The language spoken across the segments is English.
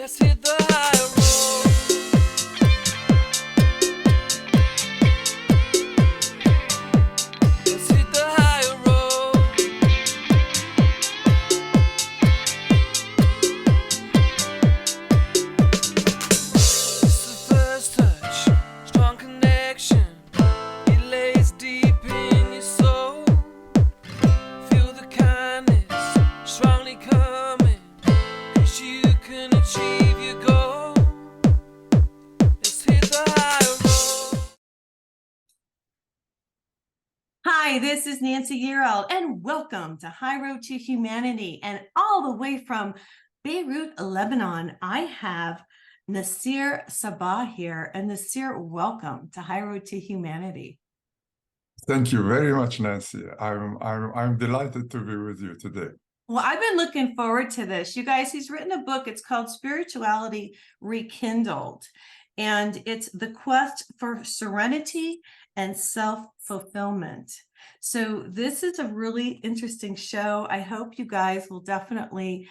Let's hit the high road. Let's hit the high road. It's the first touch, strong connection. It lays deep in your soul. Feel the kindness strongly coming. 'Cause you can achieve your goal. Let's hit the high road. Hi, this is Nancy H, and welcome to High Road to Humanity. And all the way from Beirut, Lebanon, I have Nassir Sabah here. And Nassir, welcome to High Road to Humanity. Thank you very much, Nancy. I'm delighted to be with you today. Well, I've been looking forward to this. You guys, he's written a book. It's called Spriituality Rekindled. And it's the quest for serenity and self-fulfillment. So this is a really interesting show. I hope you guys will definitely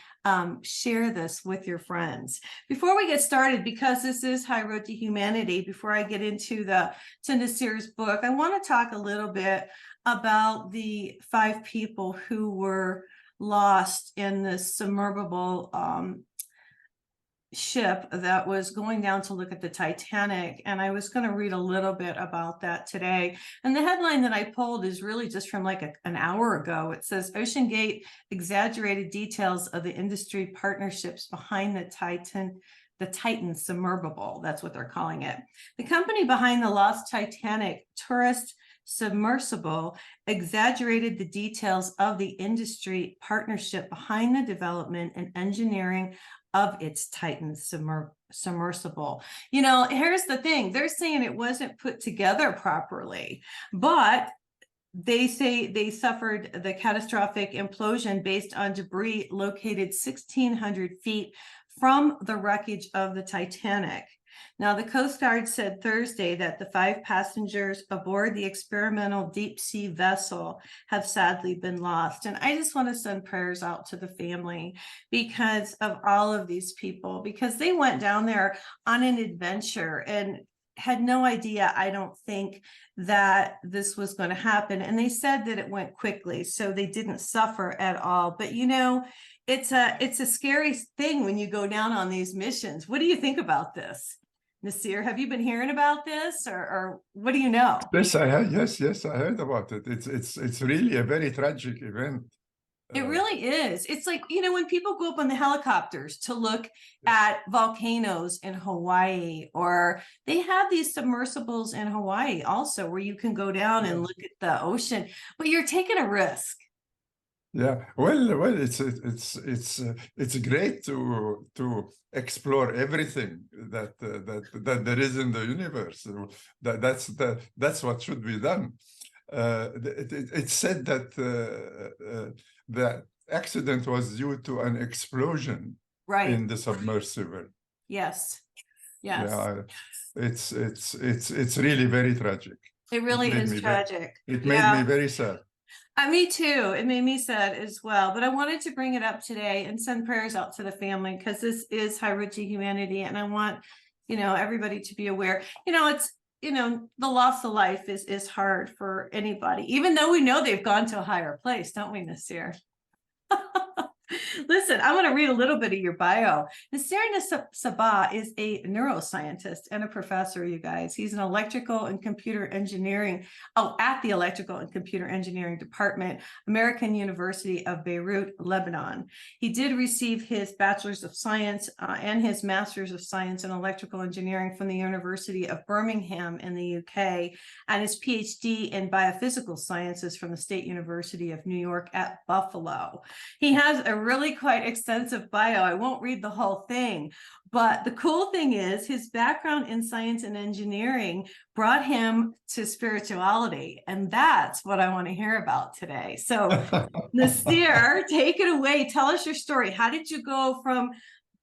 share this with your friends. Before we get started, because this is High Road to Humanity, before I get into to Nassir's book, I want to talk a little bit about the 5 people who were lost in this submersible ship that was going down to look at the Titanic. And I was going to read a little bit about that today. And the headline that I pulled is really just from like an hour ago. It says OceanGate exaggerated details of the industry partnerships behind the Titan submersible. That's what they're calling it. The company behind the lost Titanic tourist submersible exaggerated the details of the industry partnership behind the development and engineering of its Titan submersible. You know, here's the thing. They're saying it wasn't put together properly, but they say they suffered the catastrophic implosion based on debris located 1,600 feet from the wreckage of the Titanic. Now, the Coast Guard said Thursday that the 5 passengers aboard the experimental deep sea vessel have sadly been lost. And I just want to send prayers out to the family because of all of these people, because they went down there on an adventure and had no idea, I don't think, that this was going to happen. And they said that it went quickly, so they didn't suffer at all. But you know, it's a scary thing when you go down on these missions. What do you think about this? Nassir, have you been hearing about this, or what do you know? Yes, I had. Yes, I heard about it. It's really a very tragic event. It really is. It's like, you know, when people go up on the helicopters to look at volcanoes in Hawaii, or they have these submersibles in Hawaii also, where you can go down and look at the ocean, but you're taking a risk. Yeah, well, it's great to explore everything that there is in the universe. That's what should be done. It's said that the accident was due to an explosion in the submersible. Yes. Yeah, it's really very tragic. It really is tragic. It made me very sad. Me too. It made me sad as well. But I wanted to bring it up today and send prayers out to the family, because this is High Road to Humanity, and I want, you know, everybody to be aware. You know, it's, you know, the loss of life is hard for anybody, even though we know they've gone to a higher place, don't we, Nassir? Listen, I'm going to read a little bit of your bio. Nassir Sabah is a neuroscientist and a professor, you guys. He's an electrical and computer engineering, at the electrical and computer engineering department, American University of Beirut, Lebanon. He did receive his bachelor's of science and his master's of science in electrical engineering from the University of Birmingham in the UK, and his PhD in biophysical sciences from the State University of New York at Buffalo. He has a really quite extensive bio. I won't read the whole thing, but the cool thing is his background in science and engineering brought him to spirituality, and that's what I want to hear about today. So Nassir, take it away. Tell us your story. How did you go from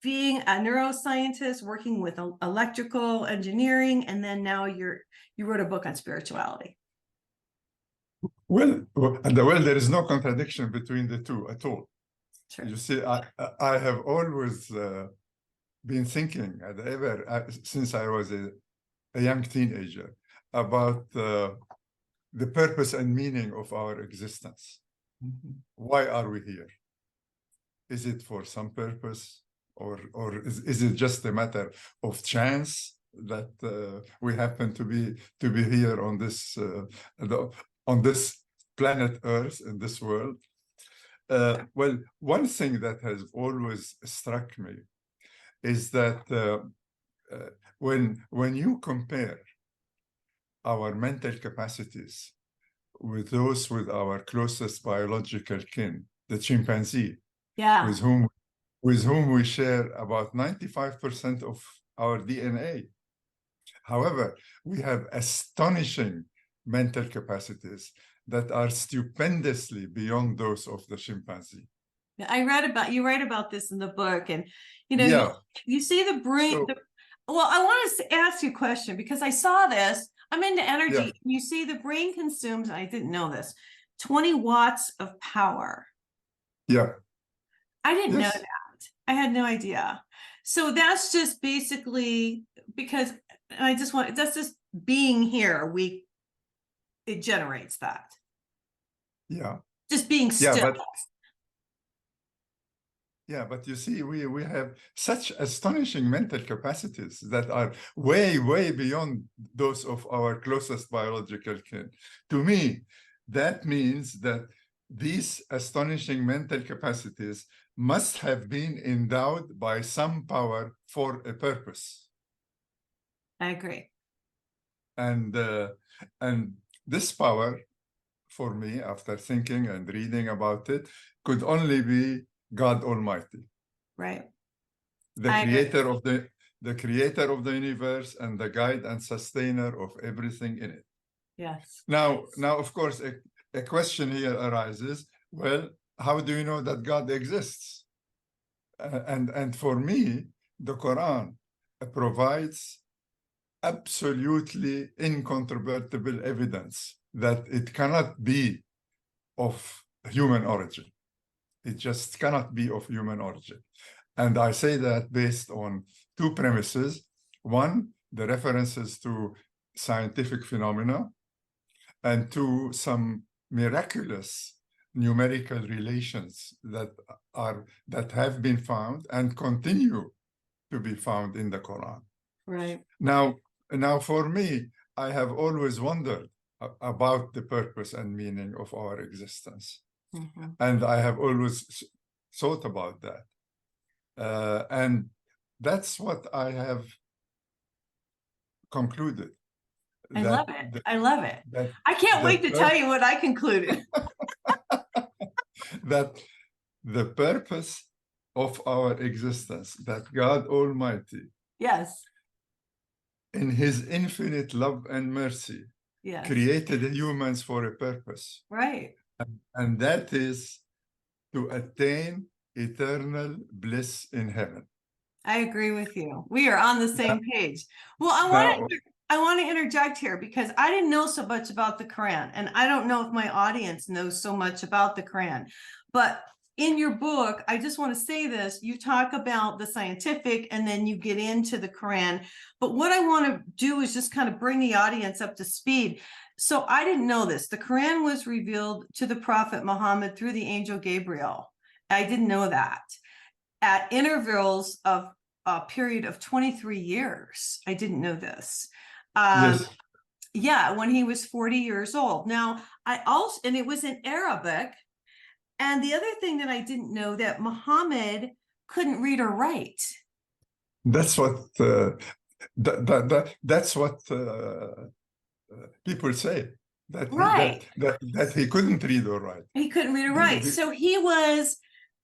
being a neuroscientist, working with electrical engineering, and then now you wrote a book on spirituality? Well, there is no contradiction between the two at all. Sure. You see, I have always been thinking since I was a young teenager about the purpose and meaning of our existence. Why are we here? Is it for some purpose, or is it just a matter of chance that we happen to be here on this planet Earth, in this world? Well, one thing that has always struck me is that when you compare our mental capacities with those with our closest biological kin, the chimpanzee, Yeah. with whom we share about 95% of our DNA. However, we have astonishing mental capacities that are stupendously beyond those of the chimpanzee. You write about this in the book, and Yeah. you see the brain. So- Well, I want to ask you a question because I saw this. I'm into energy. Yeah. You see the brain consumes, I didn't know this, 20 watts of power. Yeah. I didn't know Yes. that. I had no idea. So that's just basically because that's just being here. It generates that. Yeah. Just being Yeah, still. but you see, we have such astonishing mental capacities that are way, way beyond those of our closest biological kin. To me, that means that these astonishing mental capacities must have been endowed by some power for a purpose. I agree. And this power, for me, after thinking and reading about it, could only be God Almighty, Right. the I agree. creator of the universe and the guide and sustainer of everything in it. Yes. Now, of course, a question here arises. Well, how do you know that God exists? And for me, the Quran provides absolutely incontrovertible evidence that it cannot be of human origin. It just cannot be of human origin. And I say that based on two premises. One, the references to scientific phenomena, and two, some miraculous numerical relations that have been found and continue to be found in the Quran. Right. Now, for me, I have always wondered about the purpose and meaning of our existence. Mhm. And I have always thought about that. And that's what I have concluded. I love it. I love it. I can't wait to tell you what I concluded. That the purpose of our existence, that God Almighty, Yes. in his infinite love and mercy, Yes. created humans for a purpose. Right. And that is to attain eternal bliss in heaven. I agree with you. We are on the same page. Well, I want to interject here because I didn't know so much about the Quran, and I don't know if my audience knows so much about the Quran. But in your book, I just want to say this, you talk about the scientific and then you get into the Quran. But what I want to do is just kind of bring the audience up to speed. So I didn't know this. The Quran was revealed to the Prophet Muhammad through the angel Gabriel. I didn't know that. At intervals of a period of 23 years. I didn't know this. Yes. Yeah, when he was 40 years old. Now, and it was in Arabic. And the other thing that I didn't know, that Muhammad couldn't read or write. That's what that's what people say. That he couldn't read or write. He couldn't read or write. So he was,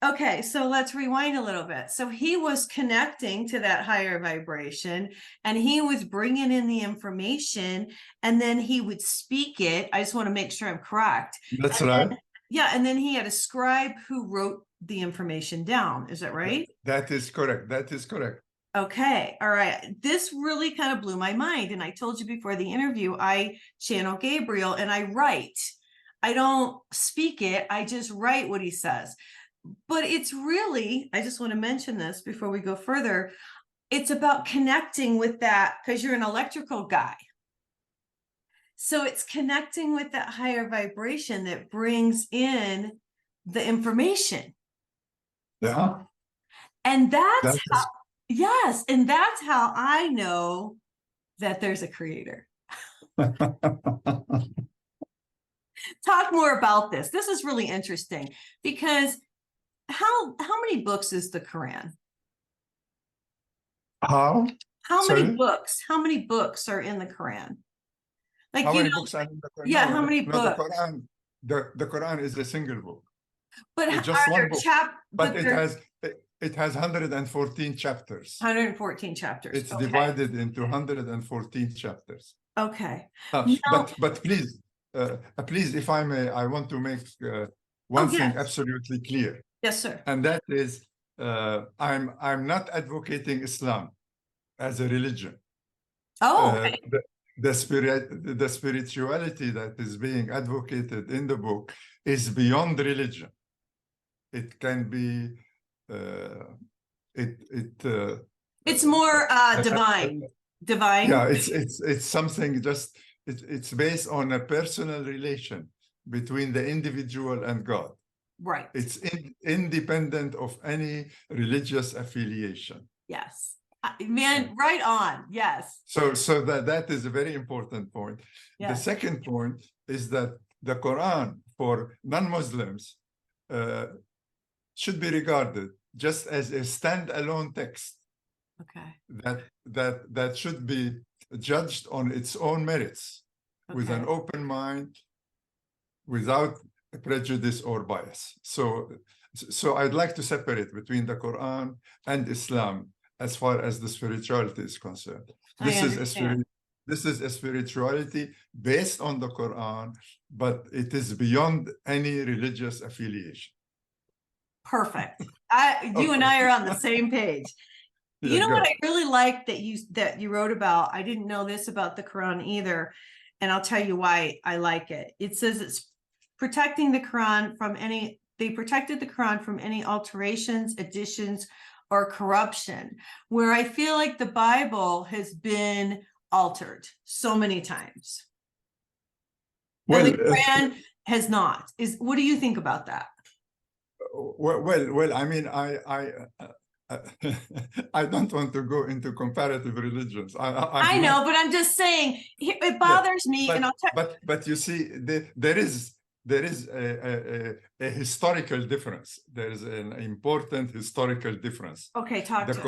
okay, so let's rewind a little bit. So he was connecting to that higher vibration and he was bringing in the information and then he would speak it. I just want to make sure I'm correct. That's right. Yeah, and then he had a scribe who wrote the information down. Is that right? That is correct. That is correct. Okay. All right. This really kind of blew my mind. And I told you before the interview, I channel Gabriel and I write. I don't speak it. I just write what he says. But it's really, I just want to mention this before we go further. it's about connecting with that, because you're an electrical guy. So it's connecting with that higher vibration that brings in the information. Yeah. And that's That how, is, yes, and that's how I know that there's a creator. Talk more about this. This is really interesting because how many books is the Quran? how? How Sorry? many books? How many books are in the Quran? Like, How you many know, books are in the Quran? yeah, No, how many no, the books? Quran, the Quran is a single book. But It's are just one there book. but But it has 114 chapters. 114 chapters. It's Okay. divided into 114 chapters. Okay. Uh, Now, but please, if I may, I want to make one thing yes. absolutely clear, Yes, sir. and that is, I'm not advocating Islam as a religion. Oh, okay. The spirituality that is being advocated in the book is beyond religion. It can be It's more divine. Divine. yeah, it's something just it's based on a personal relation between the individual and God. Right. It's independent of any religious affiliation. Yes. Man, right on. Yes. So that is a very important point. The Yes. second point is that the Quran for non-Muslims should be regarded just as a standalone text Okay. that should be judged on its own merits with an Okay. open mind, without prejudice or bias. So I'd like to separate between the Quran and Islam as far as the spirituality is concerned. This is a spirituality based on the Quran, but it is beyond any religious affiliation. Perfect. You and I are on the same page. You know what I really like that you wrote about? I didn't know this about the Quran either, and I'll tell you why I like it. It says it's protecting the Quran from any, they protected the Quran from any alterations, additions, or corruption, where I feel like the Bible has been altered so many times. Well, and the Quran has not. What do you think about that? Well, I mean, I don't want to go into comparative religions. I know, but I'm just saying it bothers me. But, and I'll tell. But you see, there is a historical difference. There is an important historical difference. Okay, talk to me.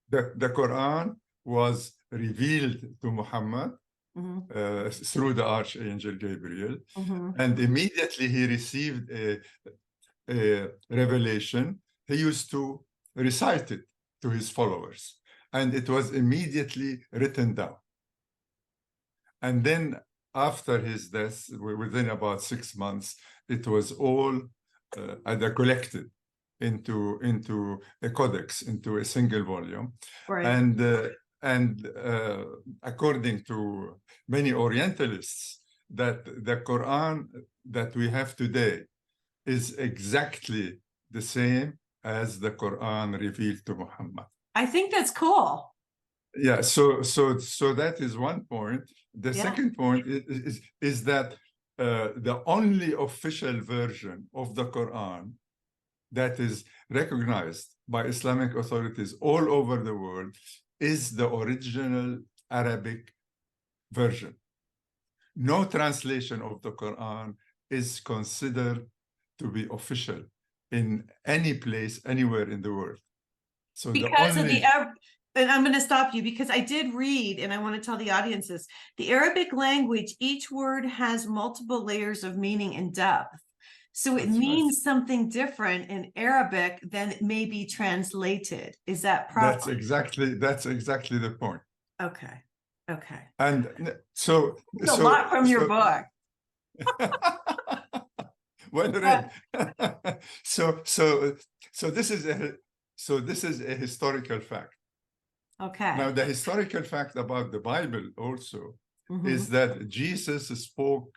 The Quran was revealed to Muhammad through the Archangel Gabriel, and immediately he received a revelation. He used to recite it to his followers, and it was immediately written down. And then after his death, within about 6 months, it was all collected into a codex, into a single volume. Right. And according to many Orientalists, that the Quran that we have today is exactly the same as the Quran revealed to Muhammad. I think that's cool. Yeah, so that is one point. The second point is that the only official version of the Quran that is recognized by Islamic authorities all over the world is the original Arabic version. No translation of the Quran is considered to be official in any place, anywhere in the world. So because and I'm going to stop you because I did read, and I want to tell the audiences, the Arabic language, each word has multiple layers of meaning and depth. So it means something different in Arabic than it may be translated. Is that proper? That's exactly the point. Okay. Okay. And so a lot from your book. Well read. So this is a historical fact. Okay. Now, the historical fact about the Bible also is that Jesus spoke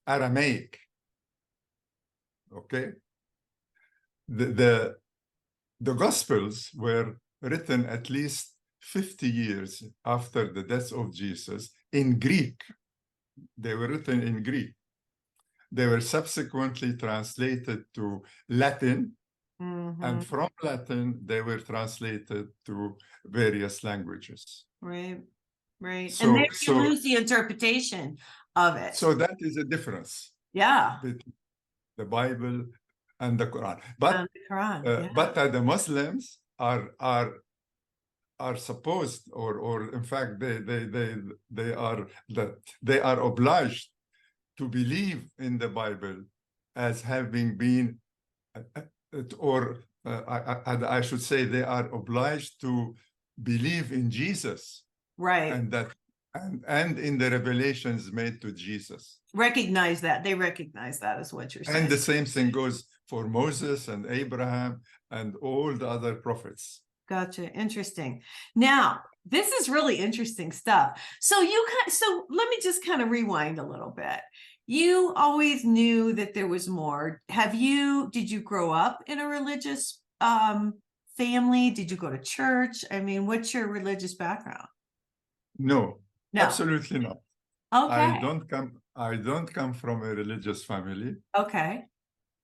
Aramaic. Okay. The Gospels were written at least 50 years after the death of Jesus in Greek. They were written in Greek. They were subsequently translated to Latin, and from Latin, they were translated to various languages. Right, right. So- And there you so- lose the interpretation of it. So that is a difference Yeah. between the Bible and the Quran. But And the Quran. Yeah. but the Muslims are supposed, or in fact, they are obliged to believe in the Bible as having been, I should say, they are obliged to believe in Jesus, Right. and that and in the revelations made to Jesus. Recognize that. They recognize that is what you're saying. And the same thing goes for Moses and Abraham and all the other prophets. Gotcha. Interesting. Now, this is really interesting stuff. So let me just kind of rewind a little bit. You always knew that there was more. Did you grow up in a religious family? Did you go to church? I mean, what's your religious background? No, No. absolutely not. Okay. I don't come from a religious family. Okay.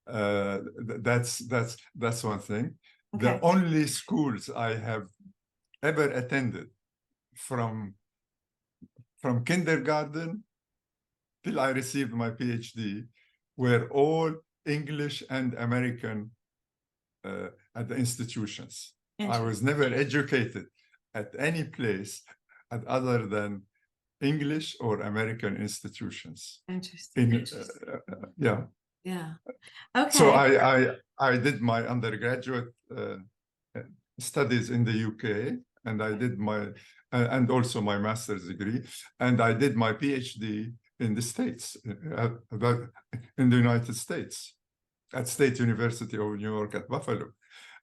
That's one thing. Okay. The only schools I have ever attended from kindergarten till I received my PhD were all English and American at the institutions. I was never educated at any place other than English or American institutions. Interesting. Yeah. Yeah. Okay. So I did my undergraduate studies in the UK, and I did my and also my master's degree, and I did my PhD in the States, in the United States, at State University of New York at Buffalo,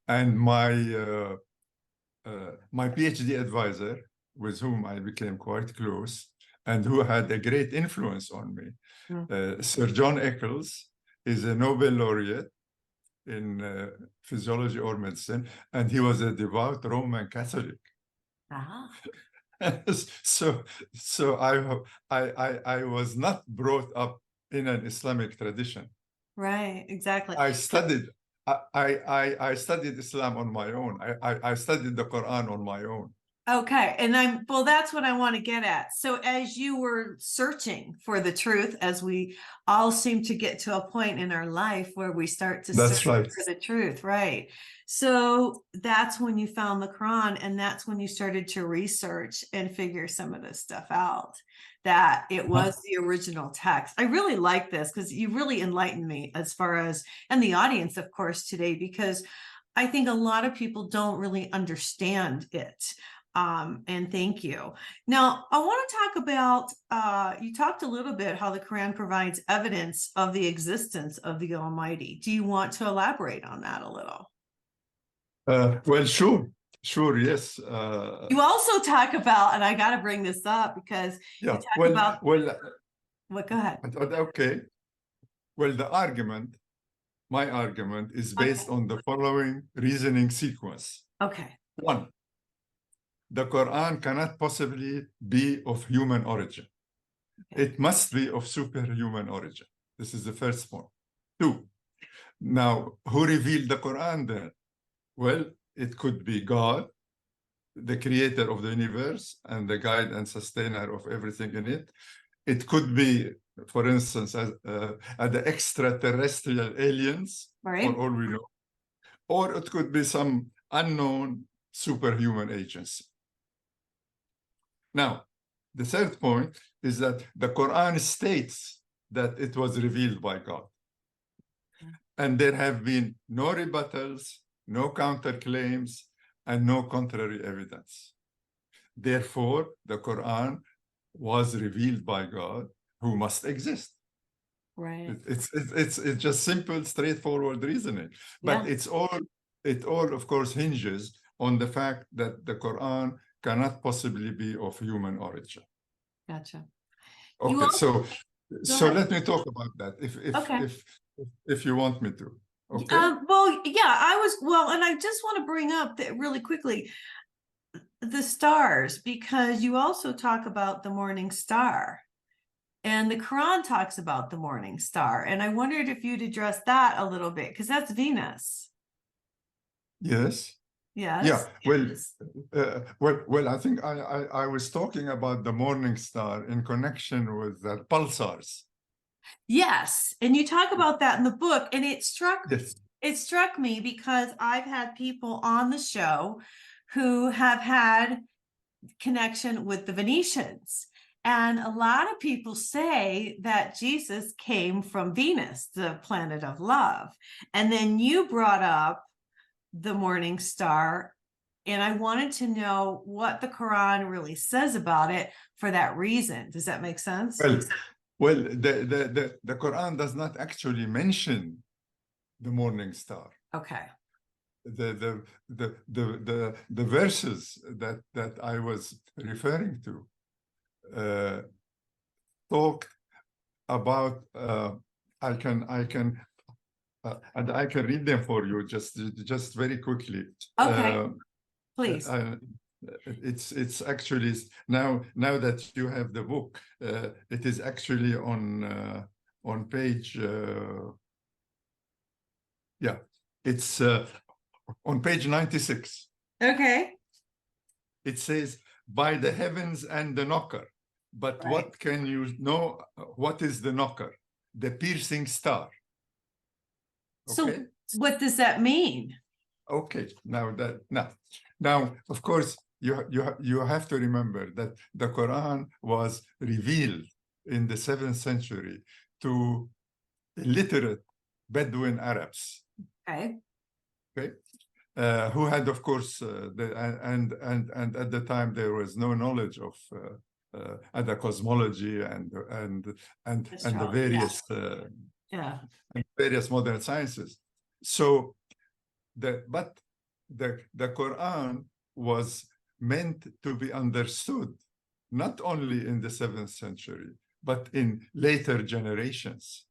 and my PhD advisor, with whom I became quite close, and who had a great influence on me, Sir John Eccles, is a Nobel laureate in physiology or medicine, and he was a devout Roman Catholic. Ah. So I was not brought up in an Islamic tradition. Right. Exactly. I studied Islam on my own. I studied the Quran on my own. Okay. And that's what I want to get at. So as you were searching for the truth, as we all seem to get to a point in our life where we start to search for the truth, right? So that's when you found the Quran, and that's when you started to research and figure some of this stuff out, that it was the original text. I really like this because you really enlightened me as far as, and the audience, of course, today, because I think a lot of people don't really understand it. And thank you. Now, I want to talk about, you talked a little bit how the Quran provides evidence of the existence of the Almighty. Do you want to elaborate on that a little? Well, sure, yes. You also talk about, and I got to bring this up because yeah, you talk about, well, what? Go ahead. Okay. Well, my argument is based on the following reasoning sequence. Okay. 1, the Quran cannot possibly be of human origin. Okay. It must be of superhuman origin. This is the first point. 2, now, who revealed the Quran then? Well, it could be God, the creator of the universe and the guide and sustainer of everything in it. It could be, for instance, as the extraterrestrial aliens, Right. for all we know, or it could be some unknown superhuman agency. Now, the third point is that the Quran states that it was revealed by God. And there have been no rebuttals, no counterclaims, and no contrary evidence. Therefore, the Quran was revealed by God, who must exist. Right. It's just simple, straightforward reasoning. But it all, of course, hinges on the fact that the Quran cannot possibly be of human origin. Gotcha. Okay, so let me talk about that if you want me to. Okay. Well, yeah, and I just want to bring up that really quickly. the stars, because you also talk about the morning star. And the Quran talks about the morning star. And I wondered if you'd address that a little bit, because that's Venus. Yes. Yes. Yeah. Well, I think I was talking about the morning star in connection with the pulsars. Yes. And you talk about that in the book. And it struck Yes. me because I've had people on the show who have had connection with the Venetians. And a lot of people say that Jesus came from Venus, the planet of love. And then you brought up the morning star. And I wanted to know what the Quran really says about it for that reason. Does that make sense? Well, the Quran does not actually mention the morning star. Okay. The verses that I was referring to talk about I can and I can read them for you just very quickly. Okay. Please. It's actually now that you have the book, it is actually on page yeah, it's on page 96. Okay. It says, by the heavens and the knocker. But Right. what can you know? What is the knocker? The piercing star. Okay. So what does that mean? Okay. Now, of course, you have to remember that the Quran was revealed in the 7th century to illiterate Bedouin Arabs. Okay. Okay. Who had, of course, and at the time there was no knowledge of the cosmology and the various various modern sciences. So the Quran was meant to be understood not only in the 7th century but in later generations,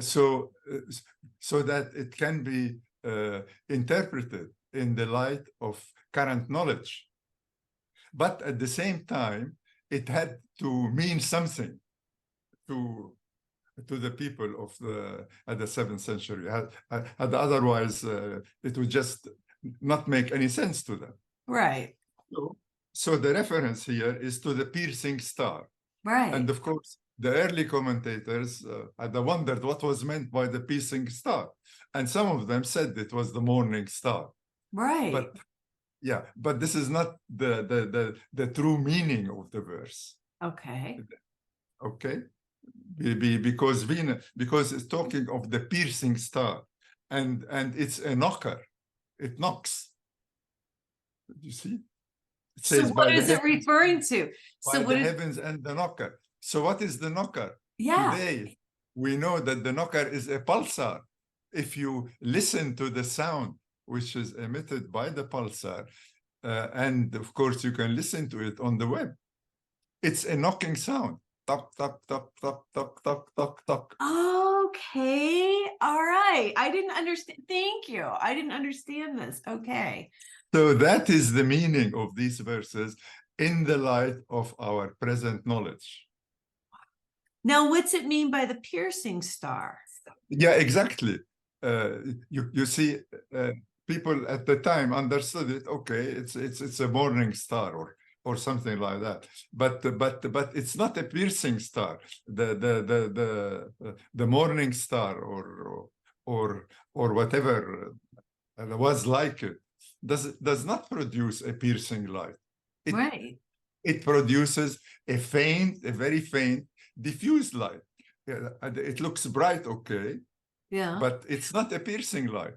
so that it can be interpreted in the light of current knowledge. But at the same time, it had to mean something to the people of the 7th century. Otherwise, it would just not make any sense to them. Right. So the reference here is to the piercing star. Right. And of course, the early commentators had wondered what was meant by the piercing star. And some of them said it was the morning star. Right. But this is not the true meaning of the verse. Okay. Okay. Because it's talking of the piercing star, and it's a knocker. It knocks. You see? It says, so what is it referring to? So by the heavens and the knocker. So what is the knocker? Yeah. Today, we know that the knocker is a pulsar. If you listen to the sound which is emitted by the pulsar, and of course you can listen to it on the web, it's a knocking sound. Tock, tock, tock, tock, tock, tock, tock, tock. Okay. All right. I didn't understand. Thank you. I didn't understand this. Okay. So that is the meaning of these verses in the light of our present knowledge. Now, what's it mean by the piercing star? Yeah, exactly. You see, people at the time understood it. Okay, it's a morning star or something like that. But it's not a piercing star. The morning star or whatever was like it does not produce a piercing light. Right. It produces a very faint, diffuse light. It looks bright, okay. Yeah. But it's not a piercing light.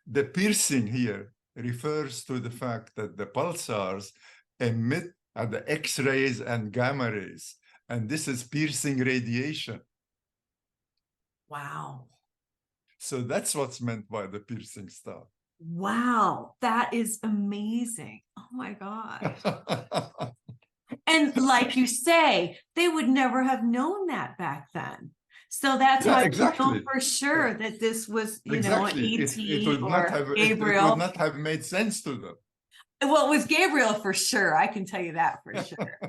The piercing here refers to the fact that the pulsars emit the X-rays and gamma rays, and this is piercing radiation. Wow. So that's what's meant by the piercing star. Wow, that is amazing. Oh my God. And like you say, they would never have known that back then. So that's why exactly. I know for sure that this was, you exactly. know, an ET it would or not have, Gabriel. it would not have made sense to them. Well, with Gabriel for sure. I can tell you that for sure.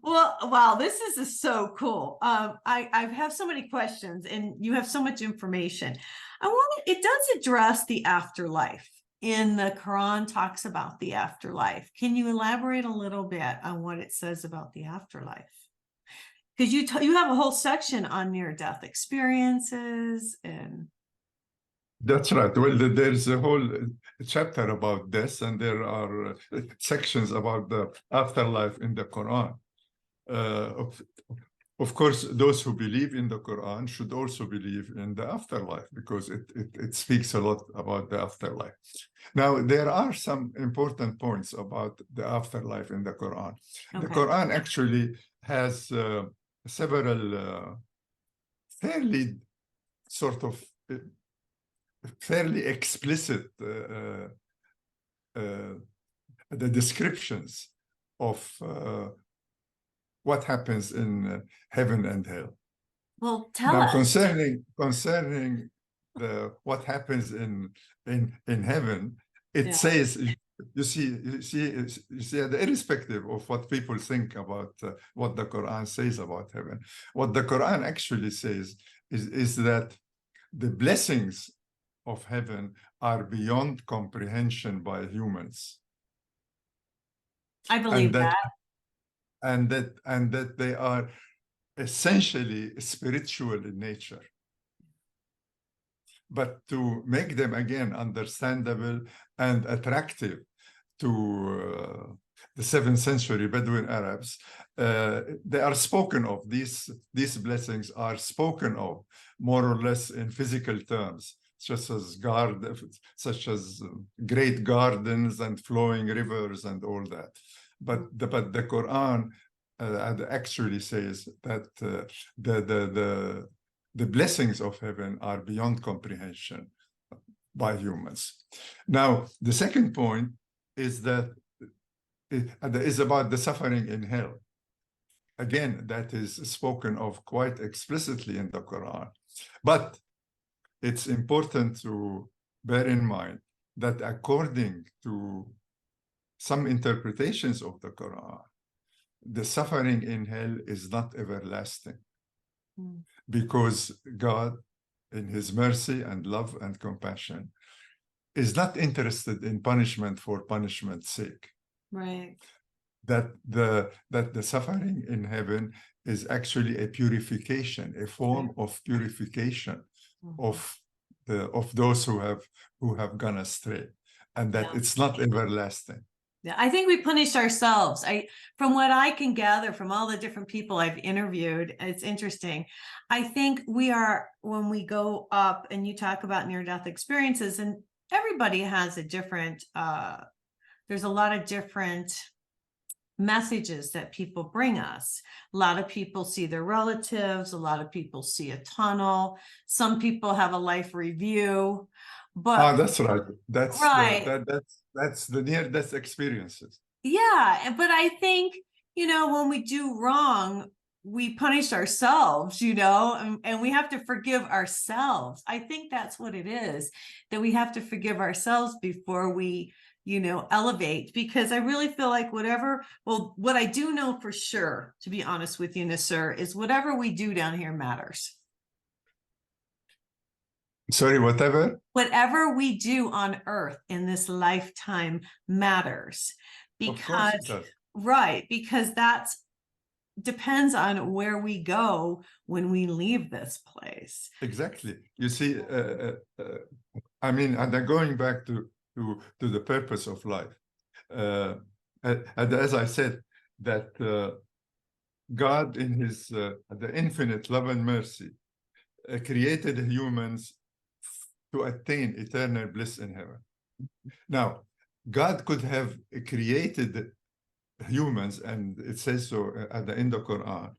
Well, wow, this is so cool. I have so many questions and you have so much information. It does address the afterlife. In the Quran talks about the afterlife. Can you elaborate a little bit on what it says about the afterlife? Because you have a whole section on near-death experiences and. That's right. Well, there's a whole chapter about this, and there are sections about the afterlife in the Quran. Of course, those who believe in the Quran should also believe in the afterlife, because it speaks a lot about the afterlife. Now, there are some important points about the afterlife in the Quran. Okay. The Quran actually has several fairly sort of fairly explicit the descriptions of what happens in heaven and hell. Well, tell Now, us. concerning what happens in heaven, it says, you see, irrespective of what people think about what the Quran says about heaven, what the Quran actually says is that the blessings of heaven are beyond comprehension by humans. I believe that. And that they are essentially spiritual in nature. But to make them again understandable and attractive to the 7th century Bedouin Arabs, they are spoken of. These blessings are spoken of more or less in physical terms, such as great gardens and flowing rivers and all that. But the Quran actually says that the blessings of heaven are beyond comprehension by humans. Now, the second point is that is about the suffering in hell. Again, that is spoken of quite explicitly in the Quran. But it's important to bear in mind that according to some interpretations of the Quran, the suffering in hell is not everlasting, because God, in his mercy and love and compassion, is not interested in punishment for punishment's sake. Right. That the suffering in heaven is actually a purification, a form of purification of those who have gone astray, and that it's not everlasting. Yeah, I think we punished ourselves. From what I can gather from all the different people I've interviewed, it's interesting. I think when we go up and you talk about near-death experiences, and everybody has a different, there's a lot of different messages that people bring us. A lot of people see their relatives, a lot of people see a tunnel, some people have a life review. But that's right. That's right. That's the near-death experiences. Yeah, but I think, when we do wrong, we punish ourselves, and we have to forgive ourselves. I think that's what it is, that we have to forgive ourselves before we, elevate, because I really feel like what I do know for sure, to be honest with you, Nassir, is whatever we do down here matters. Sorry, whatever we do on earth in this lifetime matters, because because that depends on where we go when we leave this place. Exactly. You see, I mean, and going back to the purpose of life, and as I said, that God in his the infinite love and mercy created humans to attain eternal bliss in heaven. Now, God could have created humans, and it says so at the end of the Quran,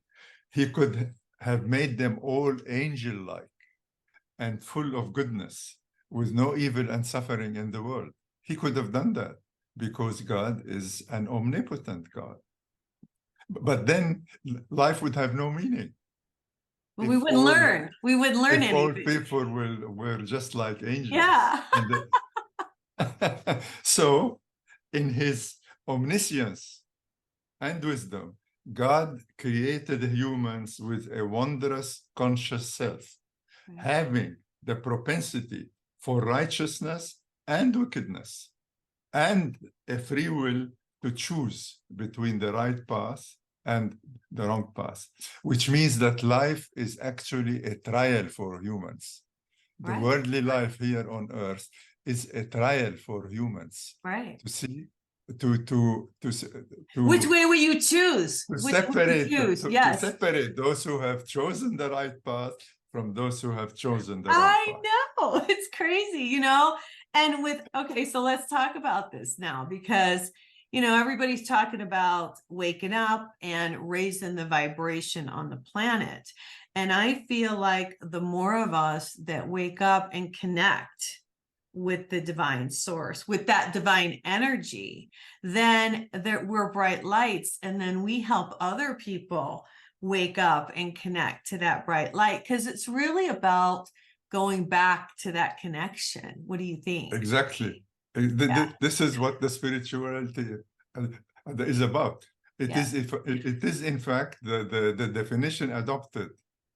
he could have made them all angel-like and full of goodness, with no evil and suffering in the world. He could have done that, because God is an omnipotent God. But then life would have no meaning. Well, we wouldn't learn. We wouldn't learn anything. All people were just like angels. Yeah. So in his omniscience and wisdom, God created humans with a wondrous conscious self, having the propensity for righteousness and wickedness, and a free will to choose between the right path and the wrong path, which means that life is actually a trial for humans. The worldly life here on earth is a trial for humans. Right. To see, Which way will you choose? to Which way will you choose? to Yes. separate those who have chosen the right path from those who have chosen the wrong path. I know. It's crazy, you know? And okay, so let's talk about this now, because, you know, everybody's talking about waking up and raising the vibration on the planet. And I feel like the more of us that wake up and connect with the divine source, with that divine energy, then we're bright lights, and then we help other people wake up and connect to that bright light, because it's really about going back to that connection. What do you think? Exactly. This is what the spirituality is about. It is in fact the definition adopted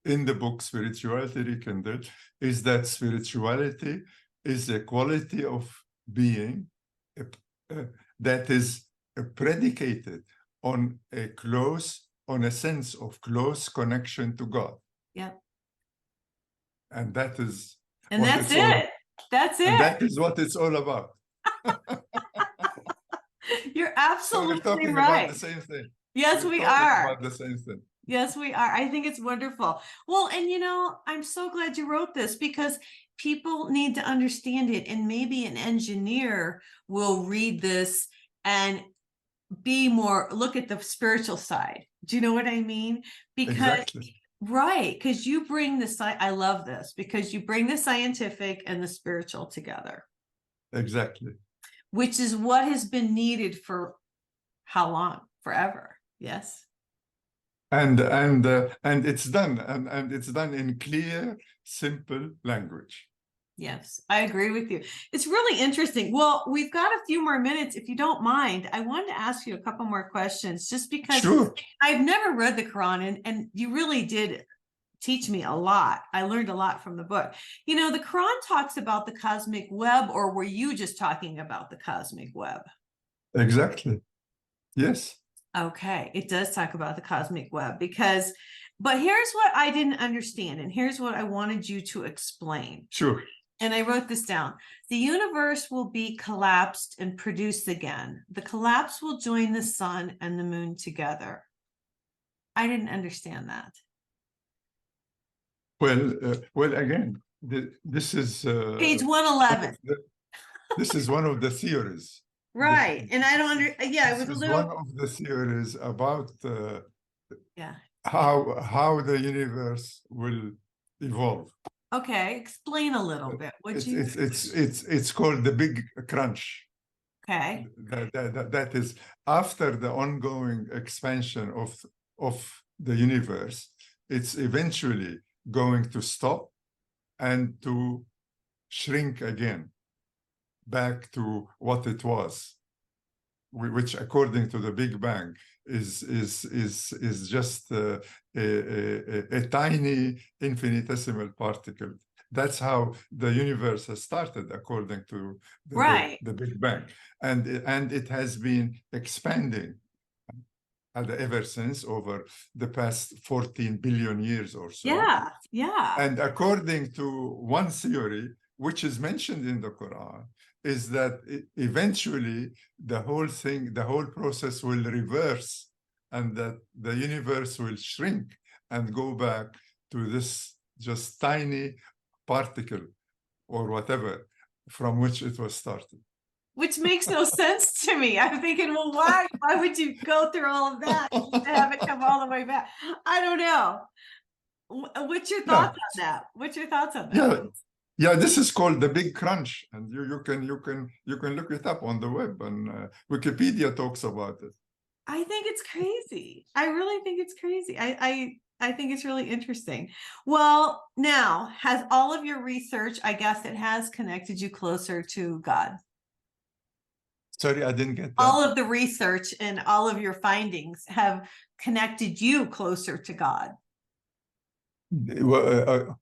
in the book Spiriituality Rekindled is that spirituality is a quality of being that is predicated on a sense of close connection to God. Yeah. And that is and that's it. That's it. And that is what it's all about. You're absolutely so we're talking right. about the same thing. Yes, we're we talking are. About the same thing. Yes, we are. I think it's wonderful. Well, and you know, I'm so glad you wrote this, because people need to understand it. And maybe an engineer will read this and look at the spiritual side. Do you know what I mean? Because Exactly. Right, because you bring I love this, because you bring the scientific and the spiritual together. Exactly. Which is what has been needed for how long? Forever. Yes. And it's done, and it's done in clear, simple language. Yes, I agree with you. It's really interesting. Well, we've got a few more minutes. If you don't mind, I wanted to ask you a couple more questions, just because Sure. I've never read the Quran, and you really did teach me a lot. I learned a lot from the book. You know, the Quran talks about the cosmic web, or were you just talking about the cosmic web? Exactly. Yes. Okay, it does talk about the cosmic web, but here's what I didn't understand, and here's what I wanted you to explain. Sure. And I wrote this down. The universe will be collapsed and produced again. The collapse will join the sun and the moon together. I didn't understand that. Well, again, this is Page 111. This is one of the theories. Right, and I don't it was a little. One of the theories about Yeah. how the universe will evolve. Okay, explain a little bit. It's called the Big Crunch. Okay. That is after the ongoing expansion of the universe. It's eventually going to stop and to shrink again back to what it was, which according to the Big Bang is just a tiny infinitesimal particle. That's how the universe has started, according to the Big Bang, and it has been expanding ever since, over the past 14 billion years or so. Yeah. And according to one theory, which is mentioned in the Quran, is that eventually the whole process will reverse, and that the universe will shrink and go back to this just tiny particle or whatever from which it was started. Which makes no sense to me. I'm thinking, well, why would you go through all of that to have it come all the way back? I don't know. What's your thoughts on that? What's your thoughts on that? Yeah, this is called the Big Crunch, and you can look it up on the web, and Wikipedia talks about it. I think it's crazy. I really think it's crazy. I think it's really interesting. Well, now, has all of your research, I guess it has connected you closer to God? Sorry, I didn't get All that. of the research and all of your findings have connected you closer to God.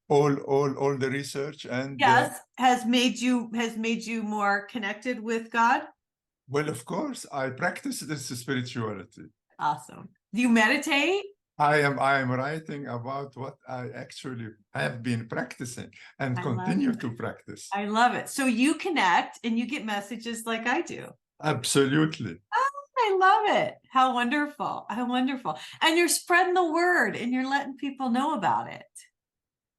All the research and Yes, has made you more connected with God. well, of course, I practice this spirituality. Awesome. Do you meditate? I am writing about what I actually have been practicing and I love continue it. to practice. I love it. So you connect and you get messages like I do. Absolutely. I love it. How wonderful. How wonderful. And you're spreading the word and you're letting people know about it.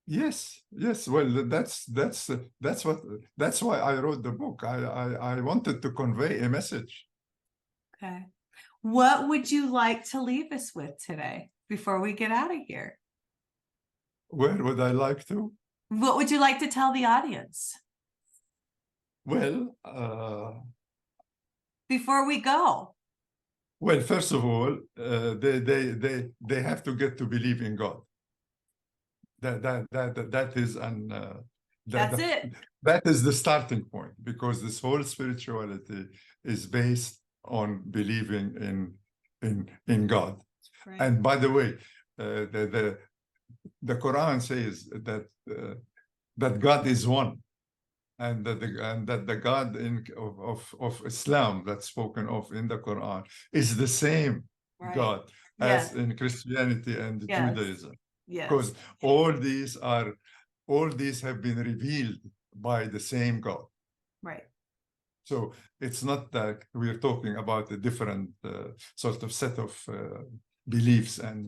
Yes, yes. Well, that's why I wrote the book. I wanted to convey a message. Okay. What would you like to leave us with today before we get out of here? Where would I like to? What would you like to tell the audience Well, before we go? well, first of all, they have to get to believe in God. That is That's it. That is the starting point, because this whole spirituality is based on believing in God. Right. And by the way, the Quran says that God is one, and that the God of Islam that's spoken of in the Quran is the same Right. God Yes. as in Christianity and Yes. Judaism. Yes. Because all these have been revealed by the same God. Right. So it's not that we're talking about a different sort of set of beliefs and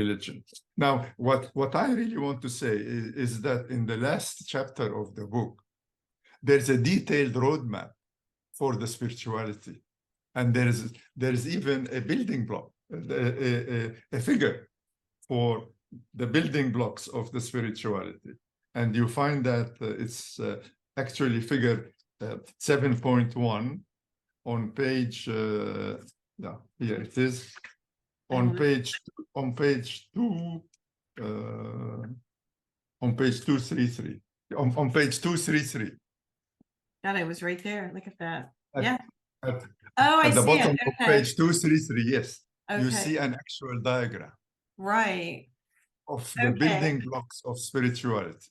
religion. Now, what I really want to say is that in the last chapter of the book, there's a detailed roadmap for the spirituality, and there's even a building block, a figure for the building blocks of the spirituality. And you find that it's actually figure 7.1 on page, yeah, here it is, on page 233, on page 233. God, I was right there. Look at that. At- Yeah. At, Oh, I at the see bottom it. of Okay. page 233, yes, you Okay. see an actual diagram Right. of the Okay. building blocks of spirituality.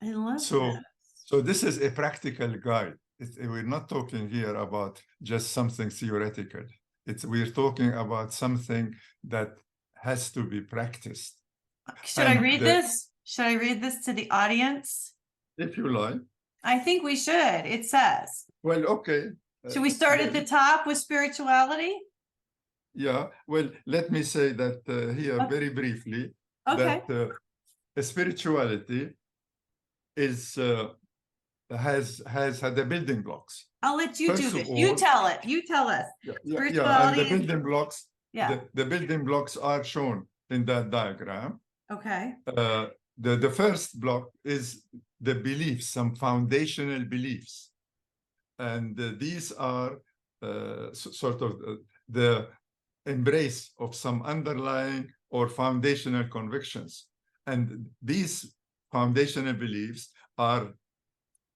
I love So, that. so this is a practical guide. We're not talking here about just something theoretical. We're talking about something that has to be practiced. Should I And read this? Should I read this to the audience? If you like. I think we should. It says. Well, okay. Should we start at the top with spirituality? Yeah. Well, let me say that here Okay. very briefly, Okay. that spirituality is has had the building blocks. I'll let you do First of this. You all- tell it. You tell us. Yeah, and the Spirituality is- building blocks. Yeah. The building blocks are shown in that diagram. Okay. The first block is the beliefs, some foundational beliefs, and these are sort of the embrace of some underlying or foundational convictions, and these foundational beliefs are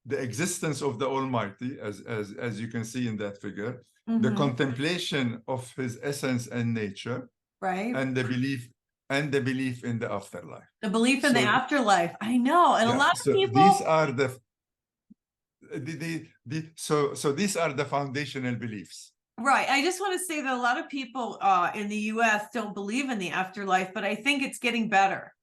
the existence of the Almighty, as you can see in that figure, the Mhm. contemplation of His essence and nature, Right. and the belief in the afterlife. The belief in the So- afterlife. I know. And a Yeah, lot of so people. these are so these are the foundational beliefs. Right. I just want to say that a lot of people in the US don't believe in the afterlife, but I think it's getting better.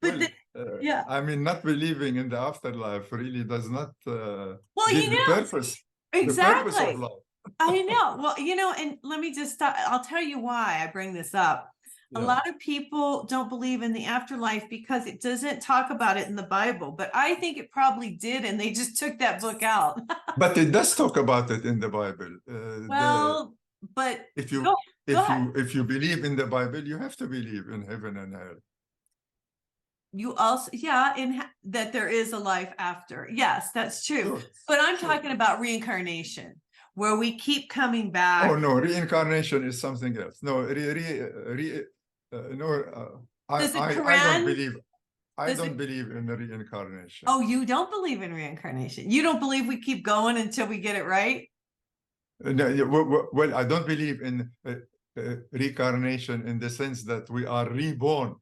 But Well, yeah. I mean, not believing in the afterlife really does not Well, give you the know, purpose. The purpose exactly. of life. I know. Well, you know, and let me just stop. I'll tell you why I bring this up. A Yeah. lot of people don't believe in the afterlife because it doesn't talk about it in the Bible, but I think it probably did, and they just took that book out. But it does talk about it in the Bible. Well, but if you go ahead. if you believe in the Bible, you have to believe in heaven and hell. You also, yeah, that there is a life after. Yes, that's true. Sure, But I'm sure. talking about reincarnation, where we keep coming back. Oh no, reincarnation is something else. No, no, Does the I Quran- don't believe. I Does don't it- believe in the reincarnation. Oh, you don't believe in reincarnation. You don't believe we keep going until we get it right? No, well, I don't believe in reincarnation in the sense that we are reborn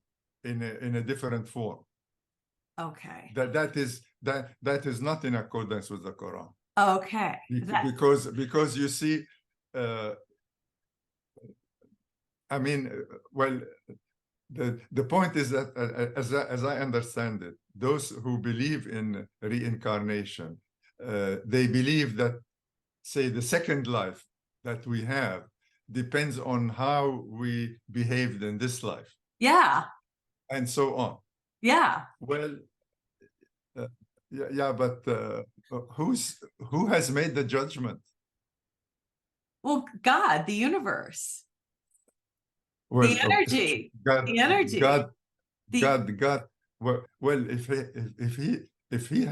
in a different form. Okay. That is not in accordance with the Quran. Okay. Because you see, I mean, well, the point is that as I understand it, those who believe in reincarnation, they believe that, say, the second life that we have depends on how we behaved in this life, Yeah. and so on. Yeah. Well, yeah, but who has made the judgment? Well, God, the universe, Well, the energy, God, the energy. God. Well, if he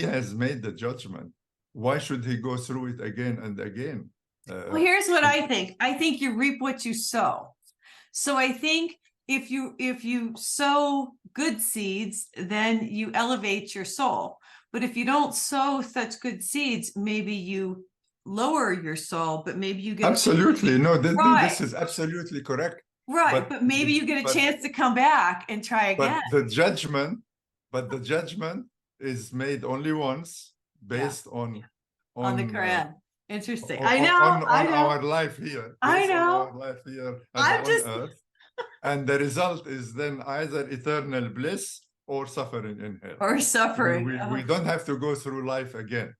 has made the judgment, why should he go through it again and again? Well, here's what I think. I think you reap what you sow. So I think if you sow good seeds, then you elevate your soul. But if you don't sow such good seeds, maybe you lower your soul, but maybe you get Absolutely. No, Right. this is absolutely correct. right, but maybe you get a chance to come back and try again. But the judgment is made only once based on On the Quran. Interesting. on, I know. on I know. our life here. I based on know. our life here I'm on just- earth. And the result is then either eternal bliss or suffering in hell. Or suffering. We don't have to go through life again.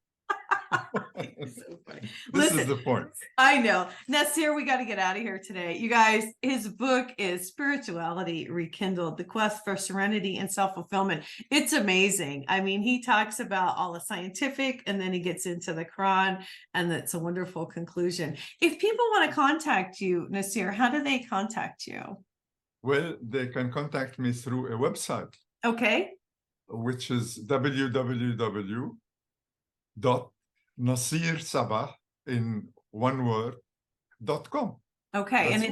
This is the point. I know. Nassir, we got to get out of here today. You guys, his book is Spirituality Rekindled, The Quest for Serenity and Self-Fulfillment. It's amazing. I mean, he talks about all the scientific, and then he gets into the Quran, and that's a wonderful conclusion. If people want to contact you, Nassir, how do they contact you? Well, they can contact me through a website. Okay. Which is www.nassirsabah in one word.com. Okay. That's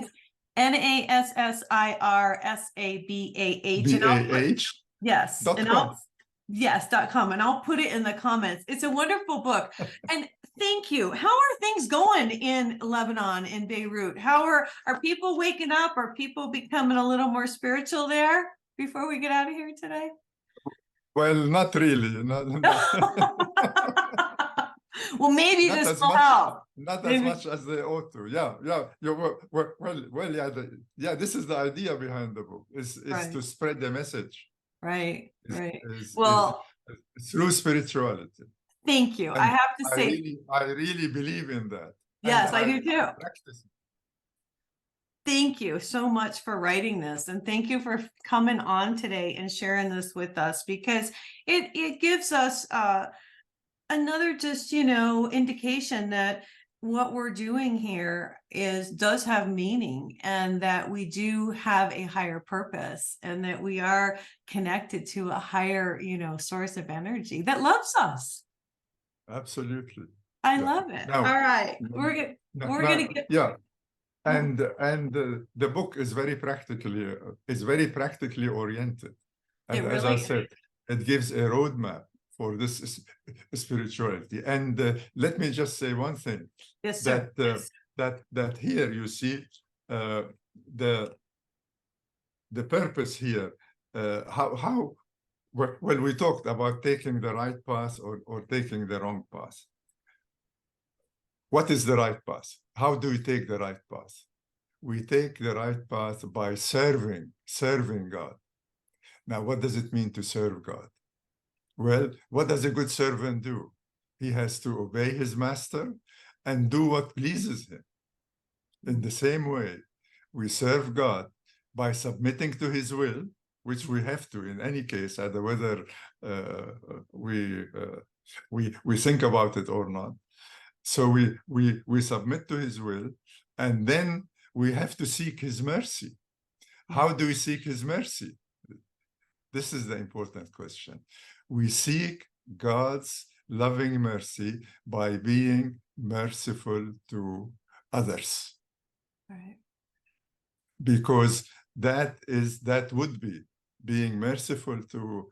and it's NASSIRSABAH. BAH. Yes. .com. And I'll put it in the comments. It's a wonderful book. And thank you. How are things going in Lebanon, in Beirut? How are people waking up? Are people becoming a little more spiritual there before we get out of here today? Well, not really. Well, maybe Not this as will much- help. Not Maybe- as much as they ought to. Yeah. Yeah. This is the idea behind the book: is Right. to spread the message. Right. Is through spirituality. Thank you. And I have to say, I really believe in that. yes, And I do too. practice it. Thank you so much for writing this, and thank you for coming on today and sharing this with us, because it gives us another just indication that what we're doing here does have meaning, and that we do have a higher purpose, and that we are connected to a higher source of energy that loves us. Absolutely. I Yeah. love it. Now- All right, we're gonna get And the book is very practically oriented. And It as really I said, it gives a roadmap for this spirituality. And let me just say one thing: Yes, sir. that here you see the purpose here. Well, we talked about taking the right path or taking the wrong path. What is the right path? How do we take the right path? We take the right path by serving God. Now, what does it mean to serve God? Well, what does a good servant do? He has to obey his master and do what pleases him. In the same way, we serve God by submitting to his will, which we have to in any case, whether we think about it or not. So we submit to his will, and then we have to seek his mercy. How do we seek his mercy? This is the important question. We seek God's loving mercy by being merciful to others. Right. Because that would be being merciful to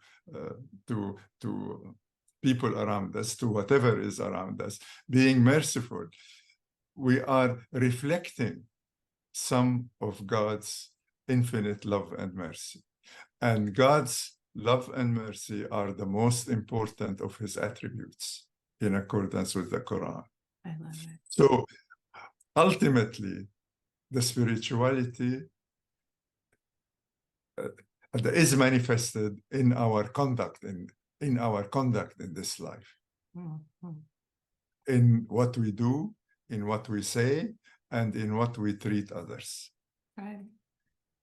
people around us, to whatever is around us, being merciful, we are reflecting some of God's infinite love and mercy. And God's love and mercy are the most important of his attributes in accordance with the Quran. I love it. So ultimately, the spirituality is manifested in our conduct, in our conduct in this life, in what we do, in what we say, and in what we treat others. Right.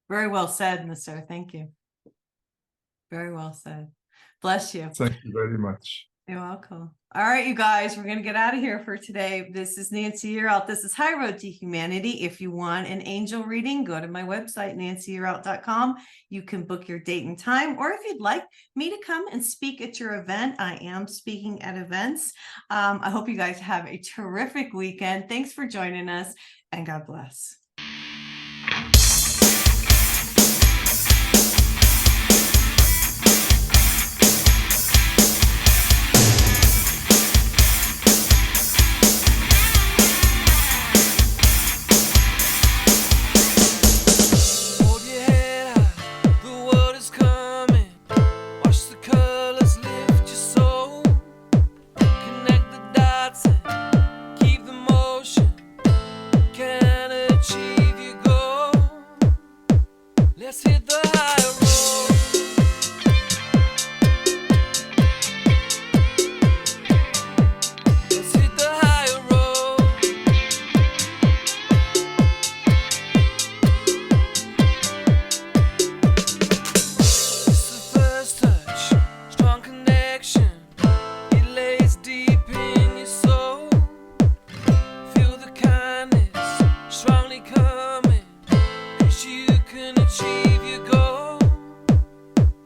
Very well said, Nassir. Thank you. Very well said. Bless you. Thank you very much. You're welcome. All right, you guys, we're going to get out of here for today. This is Nancy Yearout. This is High Road to Humanity. If you want an angel reading, go to my website, nancyyearout.com. You can book your date and time, or if you'd like me to come and speak at your event, I am speaking at events. I hope you guys have a terrific weekend. Thanks for joining us, and God bless. Hold your head high, the world is coming. Watch the colors lift your soul. Connect the dots and keep the motion. Can achieve your goal. Let's hit the high road.